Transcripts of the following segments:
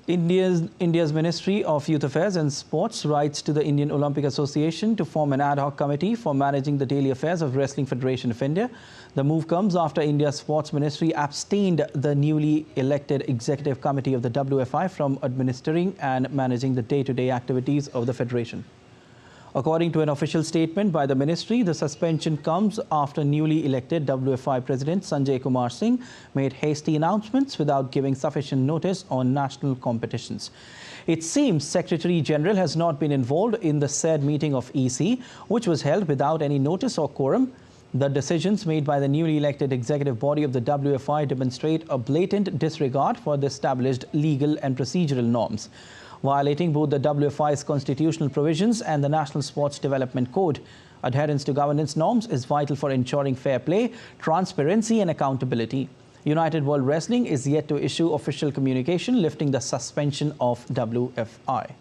India's Ministry of Youth Affairs and Sports writes to the Indian Olympic Association to form an ad hoc committee for managing the daily affairs of Wrestling Federation of India. The move comes after India's Sports Ministry abstained the newly elected Executive Committee of the WFI from administering and managing the day-to-day activities of the Federation. According to an official statement by the ministry, the suspension comes after newly elected WFI President Sanjay Singh made hasty announcements without giving sufficient notice on national competitions. It seems Secretary General has not been involved in the said meeting of EC, which was held without any notice or quorum. The decisions made by the newly elected executive body of the WFI demonstrate a blatant disregard for the established legal and procedural norms, violating both the WFI's constitutional provisions and the National Sports Development Code. Adherence to governance norms is vital for ensuring fair play, transparency and accountability. United World Wrestling is yet to issue official communication lifting the suspension of WFI.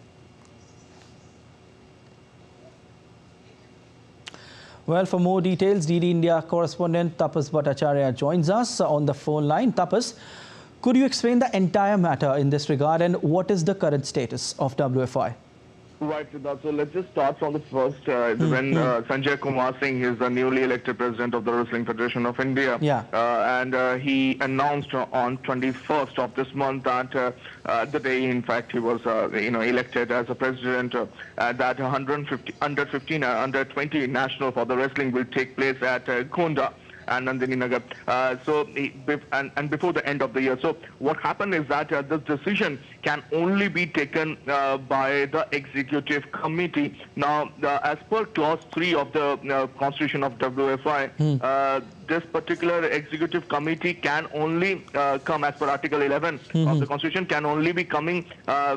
Well, for more details, DD India correspondent Tapas Bhattacharya joins us on the phone line. Tapas, could you explain the entire matter in this regard and what is the current status of WFI? Right, Siddharth. So let's just start from the first. When Sanjay Singh is the newly elected president of the Wrestling Federation of India, and he announced on 21st of this month that the day, in fact, he was elected as a president, that under 20 national for the wrestling will take place at Gonda and Nandini Nagar. And before the end of the year. So what happened is that this decision can only be taken by the executive committee. Now, as per clause 3 of the constitution of WFI, this particular executive committee can only come, as per article 11 of the constitution, can only be coming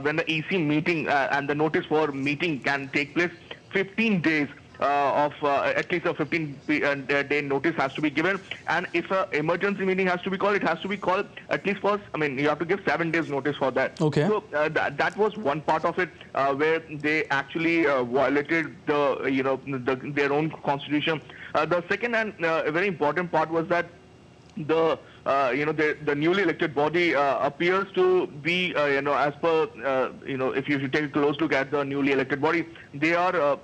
when the EC meeting and the notice for meeting can take place 15 days. At least a 15-day notice has to be given, and if an emergency meeting has to be called, it has to be called at least for, you have to give 7 days notice for that. Okay. So that was one part of it where they actually violated their own constitution. The second and a very important part was that the newly elected body appears to be, as per, if you take a close look at the newly elected body, they are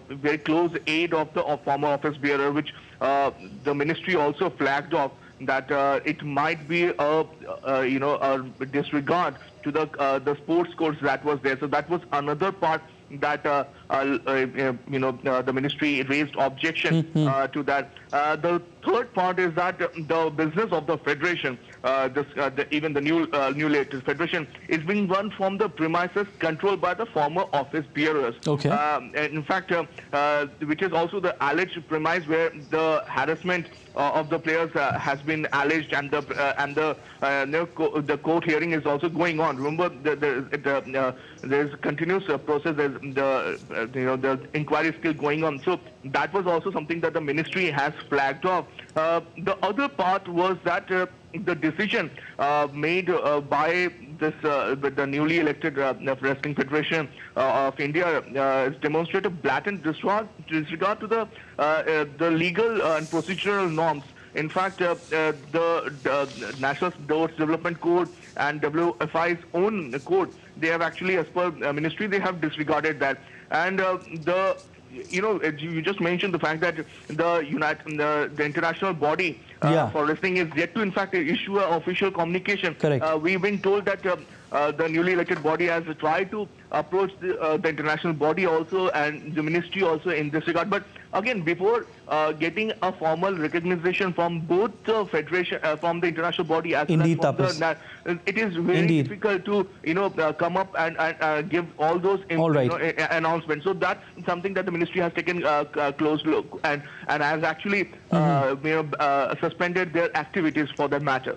very close aid of the former office bearer, which the ministry also flagged off that it might be a disregard to the sports codes that was there. So that was another part that the ministry raised objection to that. The third part is that the business of the federation, even the newly elected federation, is being run from the premises controlled by the former office bearers. Okay. In fact, which is also the alleged premise where the harassment of the players has been alleged, and the court hearing is also going on. Remember, there's a continuous process. The inquiry is still going on. So that was also something that the ministry has flagged off. The other part was that the decision made by the newly elected Wrestling Federation of India demonstrates a blatant disregard to the legal and procedural norms. In fact, the National Sports Development Code and WFI's own code, they have actually, as per ministry, they have disregarded that. And you just mentioned the fact that the international body for wrestling is yet to, in fact, issue an official communication. Correct. We've been told that the newly elected body has tried to approach the international body also and the ministry also in this regard. But again, before getting a formal recognition from both the federation, from the international body as well as from it is very difficult to come up and give all those announcements. So that's something that the ministry has taken a close look and has actually suspended their activities for that matter.